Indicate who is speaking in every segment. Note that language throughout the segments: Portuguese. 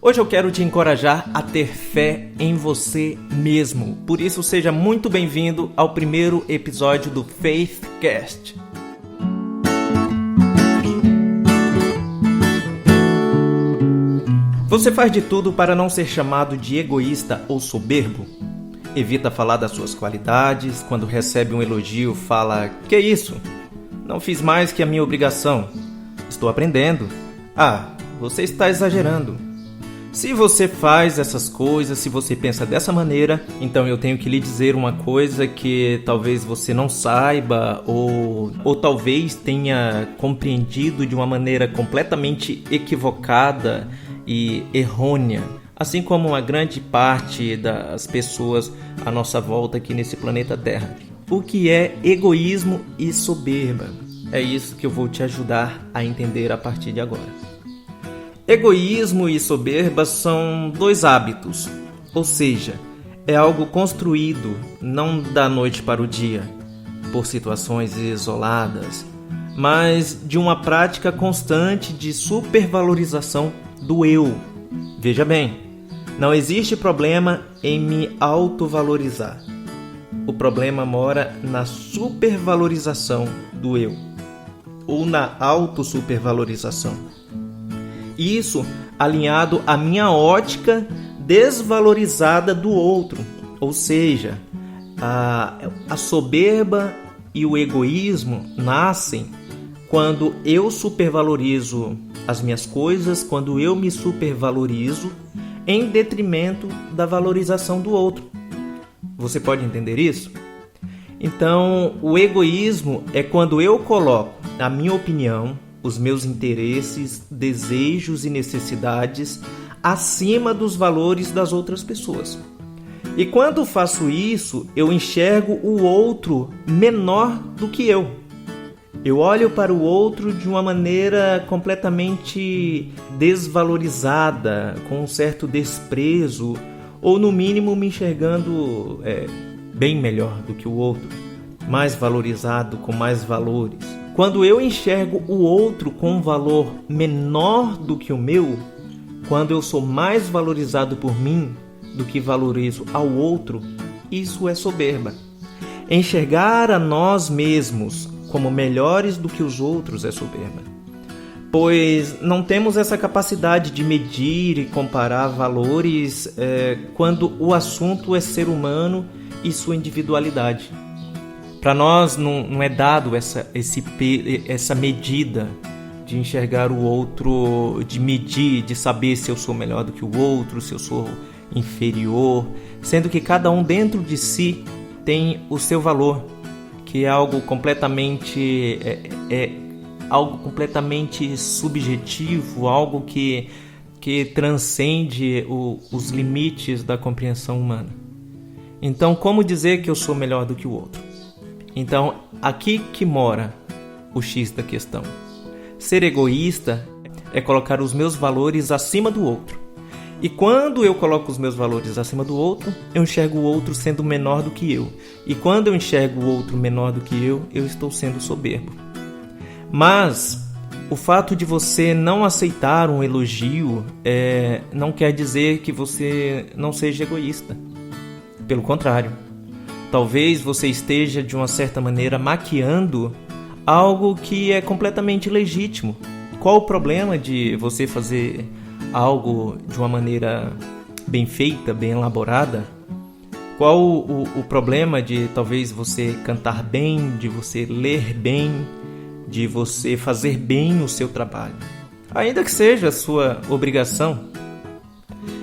Speaker 1: Hoje eu quero te encorajar a ter fé em você mesmo. Por isso, seja muito bem-vindo ao primeiro episódio do Faithcast. Você faz de tudo para não ser chamado de egoísta ou soberbo? Evita falar das suas qualidades. Quando recebe um elogio, fala: "Que isso? Não fiz mais que a minha obrigação. Estou aprendendo." Você está exagerando. Se você faz essas coisas, se você pensa dessa maneira, então eu tenho que lhe dizer uma coisa que talvez você não saiba ou talvez tenha compreendido de uma maneira completamente equivocada e errônea, assim como uma grande parte das pessoas à nossa volta aqui nesse planeta Terra. O que é egoísmo e soberba? É isso que eu vou te ajudar a entender a partir de agora. Egoísmo e soberba são dois hábitos, ou seja, é algo construído não da noite para o dia, por situações isoladas, mas de uma prática constante de supervalorização do eu. Veja bem, não existe problema em me autovalorizar. O problema mora na supervalorização do eu, ou na autossupervalorização. Isso alinhado à minha ótica desvalorizada do outro. Ou seja, a soberba e o egoísmo nascem quando eu supervalorizo as minhas coisas, quando eu me supervalorizo em detrimento da valorização do outro. Você pode entender isso? Então, o egoísmo é quando eu coloco a minha opinião, os meus interesses, desejos e necessidades acima dos valores das outras pessoas. E quando faço isso, eu enxergo o outro menor do que eu. Eu olho para o outro de uma maneira completamente desvalorizada, com um certo desprezo, ou no mínimo me enxergando bem melhor do que o outro, mais valorizado, com mais valores. Quando eu enxergo o outro com um valor menor do que o meu, quando eu sou mais valorizado por mim do que valorizo ao outro, isso é soberba. Enxergar a nós mesmos como melhores do que os outros é soberba, pois não temos essa capacidade de medir e comparar valores quando o assunto é ser humano e sua individualidade. Para nós não é dado essa medida de enxergar o outro, de medir, de saber se eu sou melhor do que o outro, se eu sou inferior, sendo que cada um dentro de si tem o seu valor, que é algo completamente subjetivo, algo que transcende os limites da compreensão humana. Então, como dizer que eu sou melhor do que o outro? Então, aqui que mora o X da questão. Ser egoísta é colocar os meus valores acima do outro. E quando eu coloco os meus valores acima do outro, eu enxergo o outro sendo menor do que eu. E quando eu enxergo o outro menor do que eu estou sendo soberbo. Mas o fato de você não aceitar um elogio não quer dizer que você não seja egoísta. Pelo contrário. Talvez você esteja, de uma certa maneira, maquiando algo que é completamente legítimo. Qual o problema de você fazer algo de uma maneira bem feita, bem elaborada? Qual o problema de talvez você cantar bem, de você ler bem, de você fazer bem o seu trabalho? Ainda que seja a sua obrigação.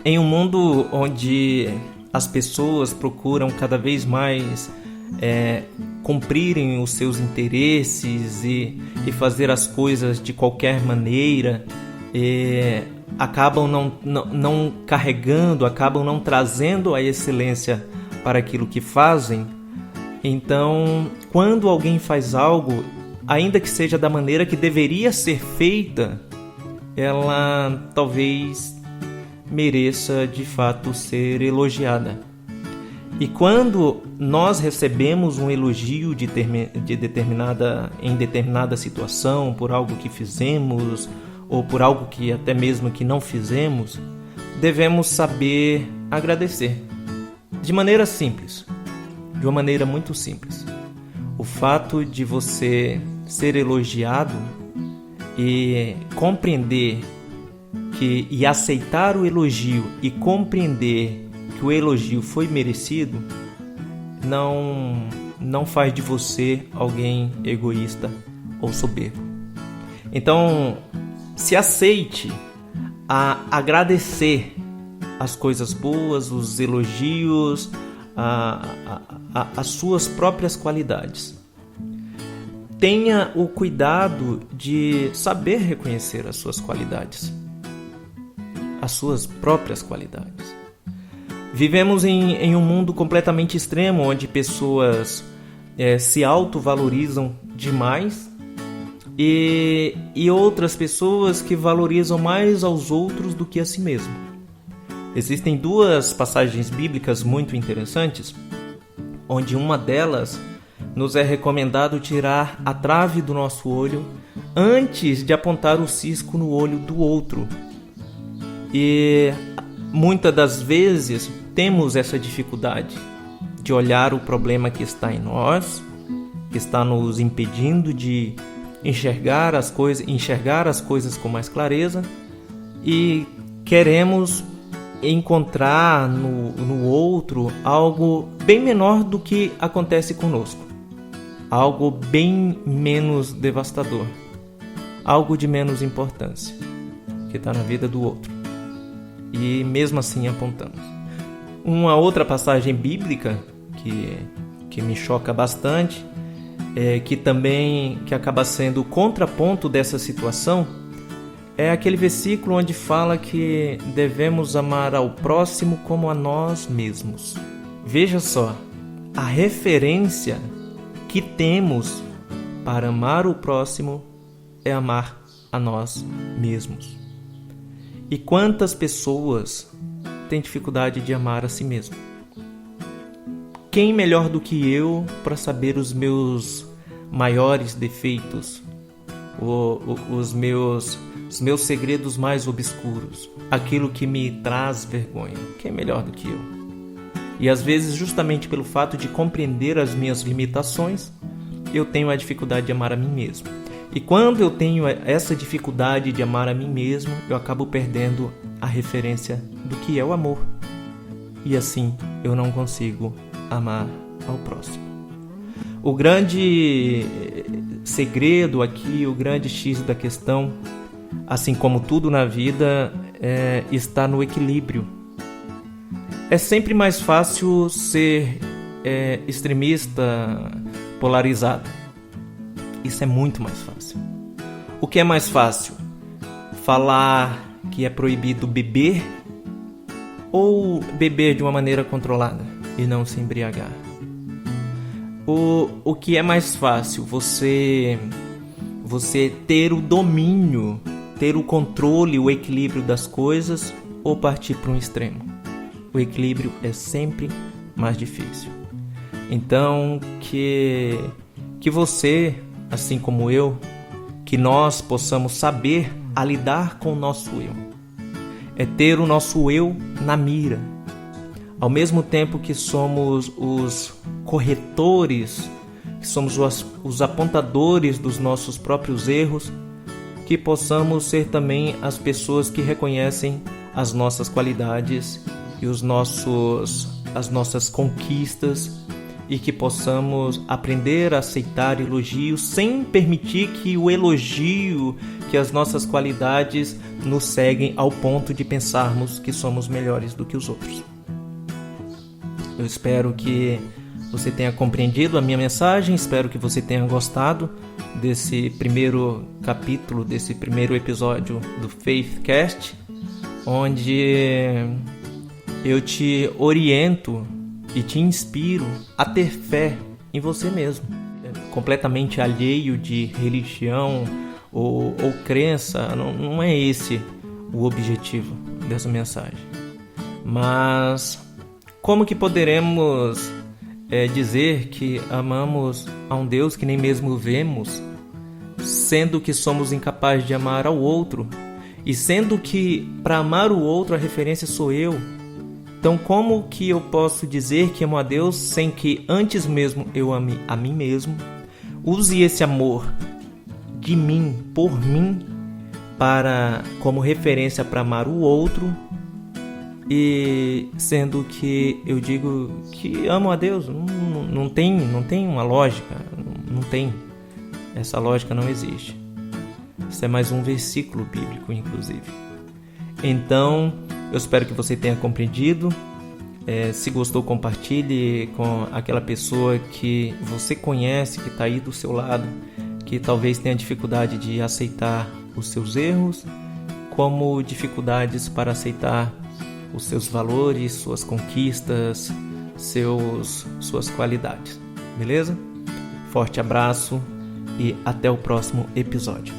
Speaker 1: Em um mundo onde as pessoas procuram cada vez mais cumprirem os seus interesses e fazer as coisas de qualquer maneira, acabam não carregando, acabam não trazendo a excelência para aquilo que fazem. Então, quando alguém faz algo, ainda que seja da maneira que deveria ser feita, ela talvez mereça de fato ser elogiada. E quando nós recebemos um elogio em determinada situação, por algo que fizemos ou por algo que até mesmo que não fizemos, devemos saber agradecer. De maneira simples, de uma maneira muito simples. O fato de você ser elogiado e compreender e aceitar o elogio e compreender que o elogio foi merecido, não faz de você alguém egoísta ou soberbo. Então, se aceite a agradecer as coisas boas, os elogios, as suas próprias qualidades. Tenha o cuidado de saber reconhecer as suas qualidades, as suas próprias qualidades. Vivemos em um mundo completamente extremo, onde pessoas se autovalorizam demais e outras pessoas que valorizam mais aos outros do que a si mesmo. Existem duas passagens bíblicas muito interessantes, onde uma delas nos é recomendado tirar a trave do nosso olho antes de apontar o cisco no olho do outro. E muitas das vezes temos essa dificuldade de olhar o problema que está em nós, que está nos impedindo de enxergar as coisas com mais clareza, e queremos encontrar no outro algo bem menor do que acontece conosco, algo bem menos devastador, algo de menos importância que está na vida do outro, e mesmo assim apontamos. Uma outra passagem bíblica que me choca bastante, que acaba sendo o contraponto dessa situação, é aquele versículo onde fala que devemos amar ao próximo como a nós mesmos. Veja só, a referência que temos para amar o próximo é amar a nós mesmos. E quantas pessoas têm dificuldade de amar a si mesmo? Quem melhor do que eu para saber os meus maiores defeitos, os meus segredos mais obscuros, aquilo que me traz vergonha? Quem melhor do que eu? E às vezes, justamente pelo fato de compreender as minhas limitações, eu tenho a dificuldade de amar a mim mesmo. E quando eu tenho essa dificuldade de amar a mim mesmo, eu acabo perdendo a referência do que é o amor. E assim eu não consigo amar ao próximo. O grande segredo aqui, o grande X da questão, assim como tudo na vida, está no equilíbrio. É sempre mais fácil ser extremista, polarizado. Isso é muito mais fácil. O que é mais fácil? Falar que é proibido beber ou beber de uma maneira controlada e não se embriagar? O que é mais fácil? Você ter o domínio, ter o controle, o equilíbrio das coisas, ou partir para um extremo? O equilíbrio é sempre mais difícil. Então, que você, assim como eu, que nós possamos saber a lidar com o nosso eu. É ter o nosso eu na mira. Ao mesmo tempo que somos os corretores, que somos os apontadores dos nossos próprios erros, que possamos ser também as pessoas que reconhecem as nossas qualidades e as nossas conquistas, e que possamos aprender a aceitar elogios sem permitir que o elogio, que as nossas qualidades nos seguem ao ponto de pensarmos que somos melhores do que os outros. Eu espero que você tenha compreendido a minha mensagem, espero que você tenha gostado desse primeiro capítulo, desse primeiro episódio do Faithcast, onde eu te oriento e te inspiro a ter fé em você mesmo, completamente alheio de religião ou crença. Não é esse o objetivo dessa mensagem. Mas como que poderemos dizer que amamos a um Deus que nem mesmo vemos, sendo que somos incapazes de amar ao outro
Speaker 2: E sendo que para amar o outro a referência sou eu, então como que eu posso dizer que amo a Deus sem que antes mesmo eu ame a mim mesmo, use esse amor de mim, por mim, como referência para amar o outro, e sendo que eu digo que amo a Deus? Não tem uma lógica, não tem. Essa lógica não existe. Isso é mais um versículo bíblico, inclusive. Então, eu espero que você tenha compreendido. Se gostou, compartilhe com aquela pessoa que você conhece, que está aí do seu lado, que talvez tenha dificuldade de aceitar os seus erros, como dificuldades para aceitar os seus valores, suas conquistas, suas qualidades. Beleza? Forte abraço e até o próximo episódio.